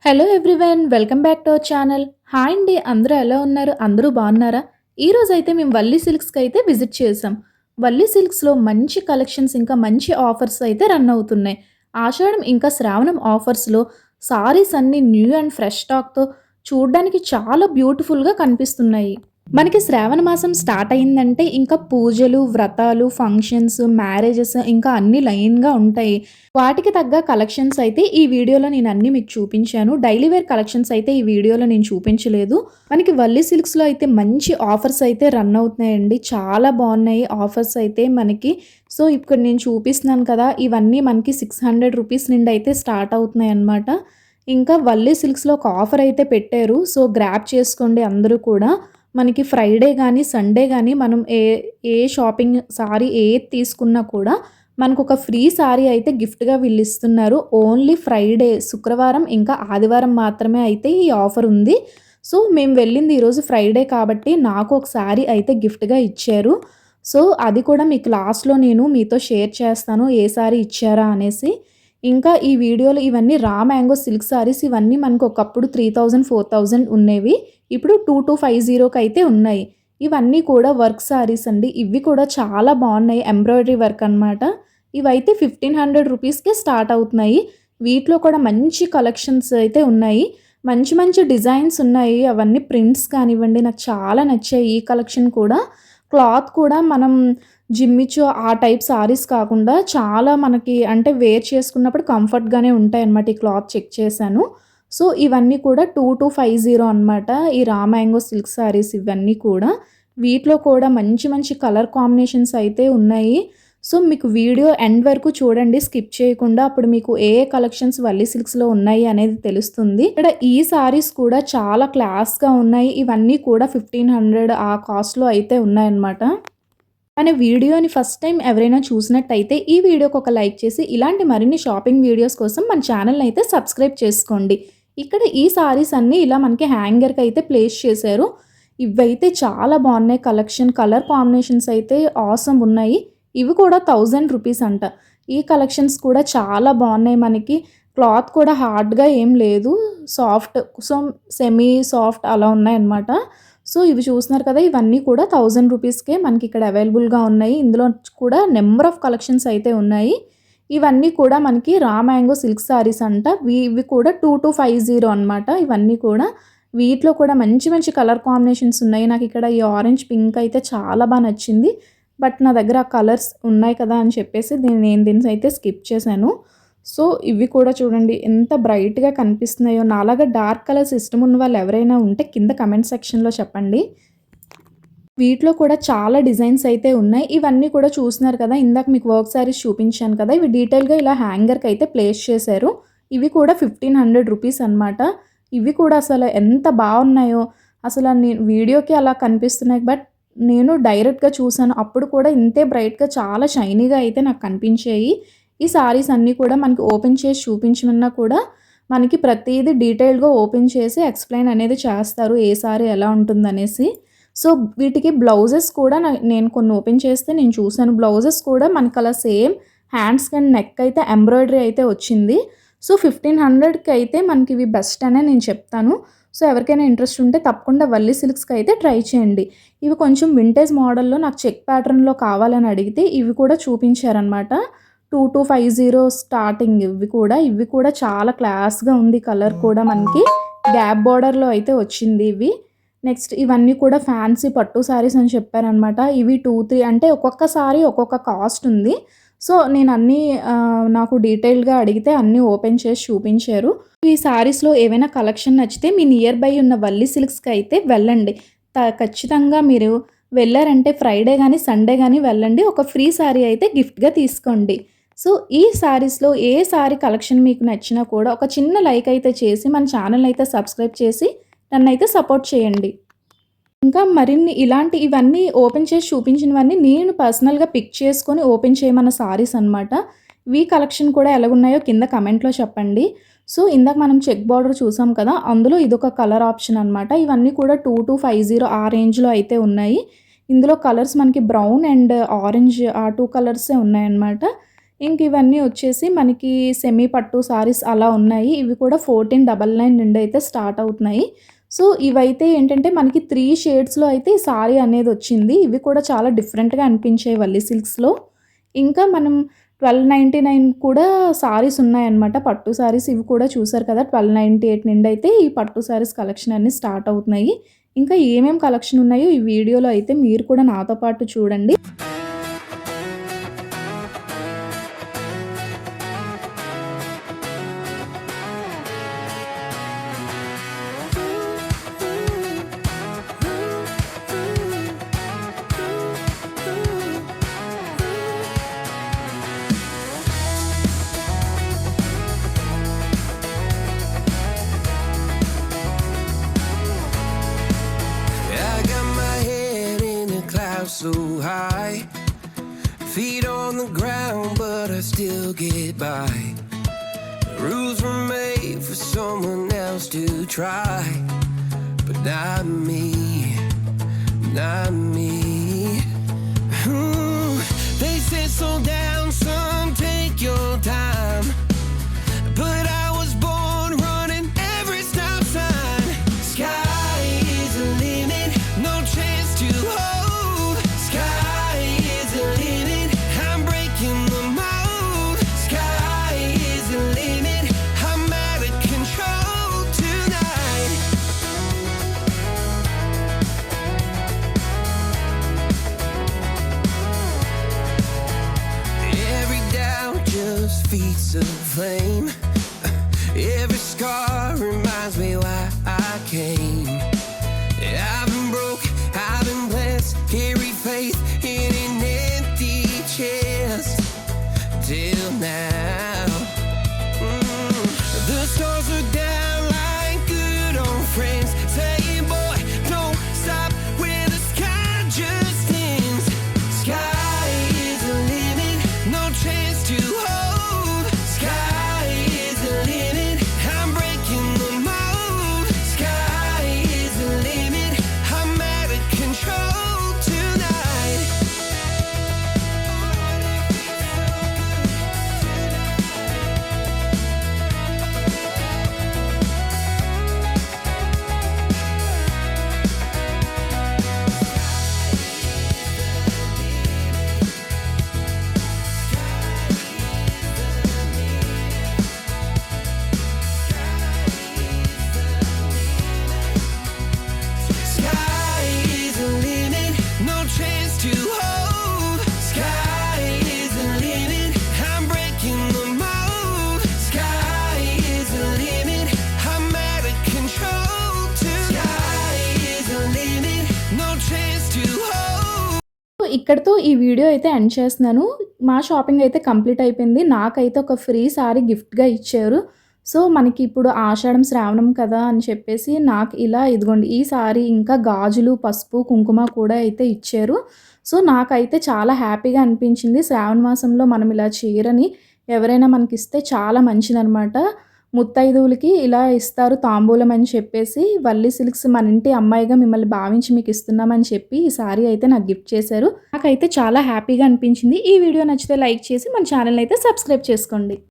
Hello everyone, welcome back to our channel. Hi అండి, అందరూ ఎలా ఉన్నారు? అందరూ బాగున్నారా? ఈరోజైతే మేము వల్లి సిల్క్స్కి అయితే విజిట్ చేసాం. వల్లి సిల్క్స్లో మంచి కలెక్షన్స్ ఇంకా మంచి ఆఫర్స్ అయితే రన్ అవుతున్నాయి. ఆషాఢం ఇంకా శ్రావణం ఆఫర్స్లో సారీస్ అన్నీ న్యూ అండ్ ఫ్రెష్ స్టాక్తో చూడడానికి చాలా బ్యూటిఫుల్గా కనిపిస్తున్నాయి. మనకి శ్రావణ మాసం స్టార్ట్ అయిందంటే ఇంకా పూజలు, వ్రతాలు, ఫంక్షన్స్, మ్యారేజెస్ ఇంకా అన్ని లైన్‌గా ఉంటాయి. వాటికి తగ్గ కలెక్షన్స్ అయితే ఈ వీడియోలో నేను అన్నీ మీకు చూపించాను. డైలీ వేర్ కలెక్షన్స్ అయితే ఈ వీడియోలో నేను చూపించలేదు. మనకి వల్లి సిల్క్స్‌లో అయితే మంచి ఆఫర్స్ అయితే రన్ అవుతున్నాయండి. చాలా బాగున్నాయి ఆఫర్స్ అయితే మనకి. సో, ఇక్కడ నేను చూపిస్తున్నాను కదా! ఇవన్నీ మనకి 600 రూపీస్ నుండి అయితే స్టార్ట్ అవుతున్నాయన్నమాట. ఇంకా వల్లి సిల్క్స్‌లో ఒక ఆఫర్ అయితే పెట్టారు. సో, గ్రాబ్ చేసుకోండి అందరూ కూడా. మనకి ఫ్రైడే గానీ, సండే గానీ మనం ఏ ఏ షాపింగ్ సారీ ఏది తీసుకున్నా కూడా మనకొక ఫ్రీ సారీ అయితే గిఫ్ట్‌గా వీళ్ళిస్తున్నారు. ఓన్లీ ఫ్రైడే, శుక్రవారం ఇంకా ఆదివారం మాత్రమే అయితే ఈ ఆఫర్ ఉంది. సో, మేము వెళ్ళింది ఈరోజు ఫ్రైడే కాబట్టి నాకు ఒక సారీ అయితే గిఫ్ట్‌గా ఇచ్చారు. సో, అది కూడా మీకు లాస్ట్‌లో నేను మీతో షేర్ చేస్తాను ఏ సారీ ఇచ్చారా అనేసి. ఇంకా ఈ వీడియోలో ఇవన్నీ రా మ్యాంగో సిల్క్ సారీస్ ఇవన్నీ మనకు ఒకప్పుడు 3000, 4000 ఉండేవి. ఇప్పుడు 2250కి అయితే ఉన్నాయి. ఇవన్నీ కూడా వర్క్ సారీస్ అండి. ఇవి కూడా చాలా బాగున్నాయి. ఎంబ్రాయిడరీ వర్క్ అనమాట. ఇవైతే 1500 రూపీస్‌కే స్టార్ట్ అవుతున్నాయి. వీటిలో కూడా మంచి కలెక్షన్స్ అయితే ఉన్నాయి. మంచి మంచి డిజైన్స్ ఉన్నాయి. అవన్నీ ప్రింట్స్ కానివ్వండి నాకు చాలా నచ్చాయి. ఈ కలెక్షన్ కూడా క్లాత్ కూడా మనం జిమ్మిచో ఆ టైప్ సారీస్ కాకుండా చాలా మనకి అంటే వేర్ చేసుకున్నప్పుడు కంఫర్ట్‌గానే ఉంటాయన్నమాట. ఈ క్లాత్ చెక్ చేశాను. సో, ఇవన్నీ కూడా 2250 అనమాట. ఈ రా మ్యాంగో సిల్క్ సారీస్ ఇవన్నీ కూడా. వీటిలో కూడా మంచి మంచి కలర్ కాంబినేషన్స్ అయితే ఉన్నాయి. సో, మీకు వీడియో ఎండ్ వరకు చూడండి స్కిప్ చేయకుండా. అప్పుడు మీకు ఏ ఏ కలెక్షన్స్ వల్లి సిల్క్స్‌లో ఉన్నాయి అనేది తెలుస్తుంది. ఇక్కడ ఈ సారీస్ కూడా చాలా క్లాస్‌గా ఉన్నాయి. ఇవన్నీ కూడా 1500 ఆ కాస్ట్‌లో అయితే ఉన్నాయన్నమాట. మన వీడియోని ఫస్ట్ టైం ఎవరైనా చూసినట్టయితే ఈ వీడియోకి ఒక లైక్ చేసి ఇలాంటి మరిన్ని షాపింగ్ వీడియోస్ కోసం మన ఛానల్ని అయితే సబ్స్క్రైబ్ చేసుకోండి. ఇక్కడ ఈ సారీస్ అన్నీ ఇలా మనకి హ్యాంగర్కి అయితే ప్లేస్ చేశారు. ఇవైతే చాలా బాగున్నాయి కలెక్షన్. కలర్ కాంబినేషన్స్ అయితే ఆసమ్ ఉన్నాయి. ఇవి కూడా 1000 రూపీస్ అంట. ఈ కలెక్షన్స్ కూడా చాలా బాగున్నాయి. మనకి క్లాత్ కూడా హార్డ్గా ఏం లేదు, సాఫ్ట్, సో సెమీ సాఫ్ట్ అలా ఉన్నాయన్నమాట. సో, ఇవి చూస్తున్నారు కదా! ఇవన్నీ కూడా 1000 రూపీస్‌కే మనకి ఇక్కడ అవైలబుల్‌గా ఉన్నాయి. ఇందులో కూడా నెంబర్ ఆఫ్ కలెక్షన్స్ అయితే ఉన్నాయి. ఇవన్నీ కూడా మనకి రా మ్యాంగో సిల్క్ సారీస్ అంట. ఇవి కూడా 2250 అనమాట. ఇవన్నీ కూడా వీటిలో కూడా మంచి మంచి కలర్ కాంబినేషన్స్ ఉన్నాయి. నాకు ఇక్కడ ఈ ఆరెంజ్, పింక్ అయితే చాలా నచ్చింది. బట్ నా దగ్గర ఆ కలర్స్ ఉన్నాయి కదా అని చెప్పేసి నేను దీన్ని అయితే స్కిప్ చేశాను. సో, ఇవి కూడా చూడండి ఎంత బ్రైట్‌గా కనిపిస్తున్నాయో. నాలాగా డార్క్ కలర్స్ ఇష్టం ఉన్న వాళ్ళు ఎవరైనా ఉంటే కింద కమెంట్ సెక్షన్‌లో చెప్పండి. వీటిలో కూడా చాలా డిజైన్స్ అయితే ఉన్నాయి. ఇవన్నీ కూడా చూస్తున్నారు కదా! ఇందాక మీకు వర్క్ సారీస్ చూపించాను కదా! ఇవి డీటెయిల్‌గా ఇలా హ్యాంగర్‌కి అయితే ప్లేస్ చేశారు. ఇవి కూడా 1500 రూపీస్ అనమాట. ఇవి కూడా అసలు ఎంత బాగున్నాయో. అసలు నేను వీడియోకి అలా కనిపిస్తున్నాయి. బట్ నేను డైరెక్ట్‌గా చూసాను. అప్పుడు కూడా ఇంతే బ్రైట్‌గా చాలా షైనీగా అయితే నాకు కనిపించాయి. ఈ సారీస్ అన్నీ కూడా మనకి ఓపెన్ చేసి చూపించమన్నా కూడా మనకి ప్రతీది డీటెయిల్డ్‌గా ఓపెన్ చేసి ఎక్స్‌ప్లెయిన్ అనేది చేస్తారు. ఏ సారీ ఎలా ఉంటుందనేసి. సో, వీటికి బ్లౌజెస్ కూడా నేను కొన్ని ఓపెన్ చేస్తే నేను చూసాను. బ్లౌజెస్ కూడా మనకలా సేమ్ హ్యాండ్స్‌కి అండ్ నెక్ అయితే ఎంబ్రాయిడరీ అయితే వచ్చింది. సో, 1500కి అయితే మనకి ఇవి బెస్ట్ అనే నేను చెప్తాను. సో, ఎవరికైనా ఇంట్రెస్ట్ ఉంటే తప్పకుండా వల్లి సిల్క్స్‌కి అయితే ట్రై చేయండి. ఇవి కొంచెం వింటేజ్ మోడల్‌లో నాకు చెక్ ప్యాటర్న్‌లో కావాలని అడిగితే ఇవి కూడా చూపించారనమాట. 2250 స్టార్టింగ్ ఇవి కూడా చాలా క్లాస్‌గా ఉంది. కలర్ కూడా మనకి గ్యాప్ బోర్డర్‌లో అయితే వచ్చింది ఇవి. నెక్స్ట్ ఇవన్నీ కూడా ఫ్యాన్సీ పట్టు సారీస్ అని చెప్పారనమాట. ఇవి 2, 3 అంటే ఒక్కొక్క సారీ ఒక్కొక్క కాస్ట్ ఉంది. సో, నేను అన్నీ నాకు డీటెయిల్డ్‌గా అడిగితే అన్నీ ఓపెన్ చేసి చూపించారు. ఈ సారీస్‌లో ఏవైనా కలెక్షన్ నచ్చితే మీ నియర్ బై ఉన్న వల్లి సిల్క్స్‌కి అయితే వెళ్ళండి. ఖచ్చితంగా మీరు వెళ్లారంటే ఫ్రైడే గానీ, సండే గానీ వెళ్ళండి. ఒక ఫ్రీ సారీ అయితే గిఫ్ట్‌గా తీసుకోండి. సో, ఈ సారీస్‌లో ఏ సారీ కలెక్షన్ మీకు నచ్చినా కూడా ఒక చిన్న లైక్ అయితే చేసి మన ఛానల్‌ని అయితే సబ్స్క్రైబ్ చేసి నన్నైతే సపోర్ట్ చేయండి. ఇంకా మరిన్ని ఇవన్నీ ఓపెన్ చేసి చూపించినవన్నీ నేను పర్సనల్‌గా పిక్ చేసుకొని ఓపెన్ చేయమన్న సారీస్ అనమాట. ఇవి కలెక్షన్ కూడా ఎలాగున్నాయో కింద కమెంట్‌లో చెప్పండి. సో, ఇందాక మనం చెక్ బార్డర్ చూసాం కదా! అందులో ఇదొక కలర్ ఆప్షన్ అనమాట. ఇవన్నీ కూడా 2250 ఆ రేంజ్‌లో అయితే ఉన్నాయి. ఇందులో కలర్స్ మనకి బ్రౌన్ అండ్ ఆరెంజ్ ఆ 2 కలర్సే ఉన్నాయన్నమాట. ఇంక ఇవన్నీ వచ్చేసి మనకి సెమీ పట్టు సారీస్ అలా ఉన్నాయి. ఇవి కూడా 1499 నుండి అయితే స్టార్ట్ అవుతున్నాయి. సో, ఇవైతే ఏంటంటే మనకి 3 షేడ్స్‌లో అయితే ఈ సారీ అనేదొచ్చింది. ఇవి కూడా చాలా డిఫరెంట్‌గా అనిపించాయి వల్లి సిల్క్స్‌లో. ఇంకా మనం 1299 కూడా సారీస్ ఉన్నాయన్నమాట. పట్టు సారీస్ ఇవి కూడా చూసారు కదా! 1298 నుండి అయితే ఈ పట్టు సారీస్ కలెక్షన్ అన్నీ స్టార్ట్ అవుతున్నాయి. ఇంకా ఏమేం కలెక్షన్ ఉన్నాయో ఈ వీడియోలో అయితే మీరు కూడా నాతో పాటు చూడండి. I got my head in the clouds so high, feet on the ground, but I still get by. Rules were made for someone else to try, but not me, not me. Ooh, they said slow down, son, take your time, but I was born running every stop sign. Sky is the limit, no chance to hold. Sky is the limit, I'm breaking the mold. Sky is the limit, I'm out of control tonight. Every doubt just feeds the flame. Every scar reminds me why I came. I've been broke, I've been blessed, carry faith in an empty chest till now. The stars are down like good old friends, saying, boy, don't stop where the sky just ends. Sky is the limit, no chance to hold. Sky is the limit, I'm breaking the mold. Sky is the limit, I'm out of control tonight. Sky is the limit, no chance to hold. Sky is the limit, I'm breaking the mold. Sky is the limit, I'm out of control tonight. Sky is the limit, no chance to hold. So, ఇక్కడితో ఈ video అయితే end చేస్తున్నాను. మా shopping అయితే complete అయిపోయింది. నాకైతే ఒక free sorry గిఫ్ట్‌గా ఇచ్చారు. సో, మనకి ఇప్పుడు ఆషాఢం, శ్రావణం కదా అని చెప్పేసి నాకు ఇలా ఇదిగోండి ఈ సారీ ఇంకా గాజులు, పసుపు, కుంకుమ కూడా అయితే ఇచ్చారు. సో, నాకైతే చాలా హ్యాపీగా అనిపించింది. శ్రావణ మాసంలో మనం ఇలా చీరని ఎవరైనా మనకిస్తే చాలా మంచిదనమాట. ముత్తైదువులకి ఇలా ఇస్తారు తాంబూలం అని చెప్పేసి వల్లి సిల్క్స్ మన ఇంటి అమ్మాయిగా మిమ్మల్ని భావించి మీకు ఇస్తున్నామని చెప్పి ఈ సారీ అయితే నాకు గిఫ్ట్ చేశారు. నాకైతే చాలా హ్యాపీగా అనిపించింది. ఈ వీడియో నచ్చితే లైక్ చేసి మన ఛానల్‌ని అయితే సబ్స్క్రైబ్ చేసుకోండి.